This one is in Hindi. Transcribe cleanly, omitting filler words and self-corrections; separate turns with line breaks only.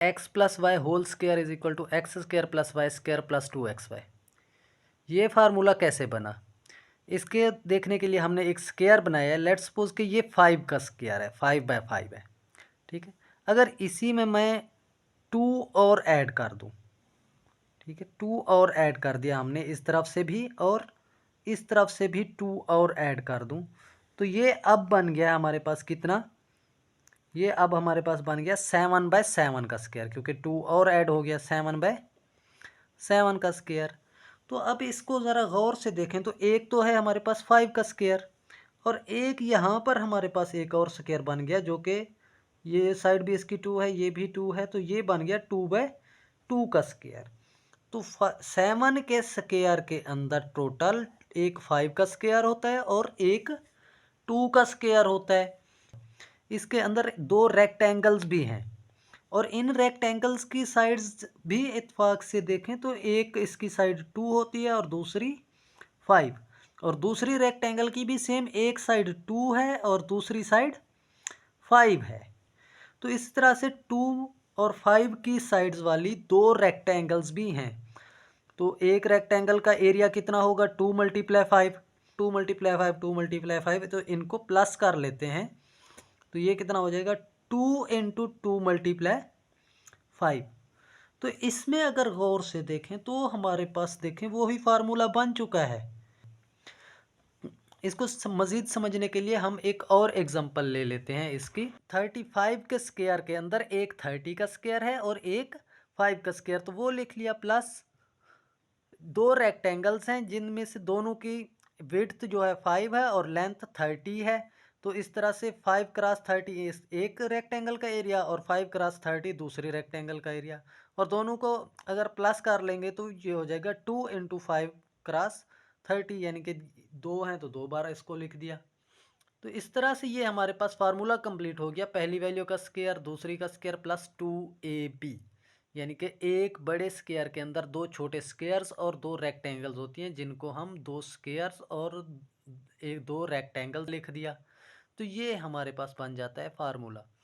X plus Y whole square is equal to X square plus Y square plus 2xy। ये फार्मूला कैसे बना, इसके देखने के लिए हमने एक स्क्वायर बनाया है। लेट्स सपोज कि ये 5 का स्क्वायर है, 5/5 है, ठीक है। अगर इसी में मैं 2 और ऐड कर दूं, ठीक है, 2 और ऐड कर दिया हमने, इस तरफ से भी और इस तरफ से भी 2 और ऐड कर दूं, तो ये अब बन गया हमारे पास कितना, ये अब हमारे पास बन गया 7/7 का स्क्वायर, क्योंकि 2 और ऐड हो गया, 7/7 का स्क्वायर। तो अब इसको ज़रा गौर से देखें तो एक तो है हमारे पास 5 का स्क्वायर, और एक यहाँ पर हमारे पास एक और स्क्वायर बन गया, जो कि ये साइड भी इसकी 2 है, ये भी 2 है, तो ये बन गया 2/2 का स्क्वायर। तो 7 के स्क्वायर के अंदर टोटल एक 5 का स्क्वायर होता है और एक 2 का स्क्वायर होता है। इसके अंदर दो रेक्टेंगल्स भी हैं, और इन रेक्टेंगल्स की साइड्स भी इत्तेफाक से देखें तो एक इसकी साइड 2 होती है और दूसरी 5, और दूसरी रेक्टेंगल की भी सेम, एक साइड 2 है और दूसरी साइड 5 है। तो इस तरह से 2 और 5 की साइड्स वाली दो रेक्टेंगल्स भी हैं। तो एक रेक्टेंगल का एरिया कितना होगा, 2 × 5, 2 × 5, 2 × 5, तो इनको प्लस कर लेते हैं, तो ये कितना हो जाएगा 2 × 2 × 5। तो इसमें अगर गौर से देखें तो हमारे पास देखें वही फार्मूला बन चुका है। इसको मज़ीद समझने के लिए हम एक और एग्जांपल ले लेते हैं इसकी। 35 के स्क्वायर के अंदर एक 30 का स्क्वायर है और एक 5 का स्क्वायर, तो वो लिख लिया, प्लस दो रेक्टेंगल्स हैं जिनमें से दोनों की विड्थ जो है 5 है और लेंथ 30 है। तो इस तरह से 5 × 30 एक रेक्टेंगल का एरिया और 5 × 30 दूसरी रेक्टेंगल का एरिया, और दोनों को अगर प्लस कर लेंगे तो ये हो जाएगा 2 × 5 × 30, यानी कि 2 हैं तो 2 बार इसको लिख दिया। तो इस तरह से ये हमारे पास फार्मूला कंप्लीट हो गया, पहली वैल्यू का स्क्वायर, दूसरी का स्क्वायर, प्लस 2ab, यानी कि एक बड़े स्क्वायर के अंदर दो छोटे स्क्वायर्स और दो रेक्टेंगल्स होती हैं, जिनको हम दो स्क्वायर्स और एक दो रेक्टेंगल लिख दिया। तो ये हमारे पास बन जाता है फार्मूला।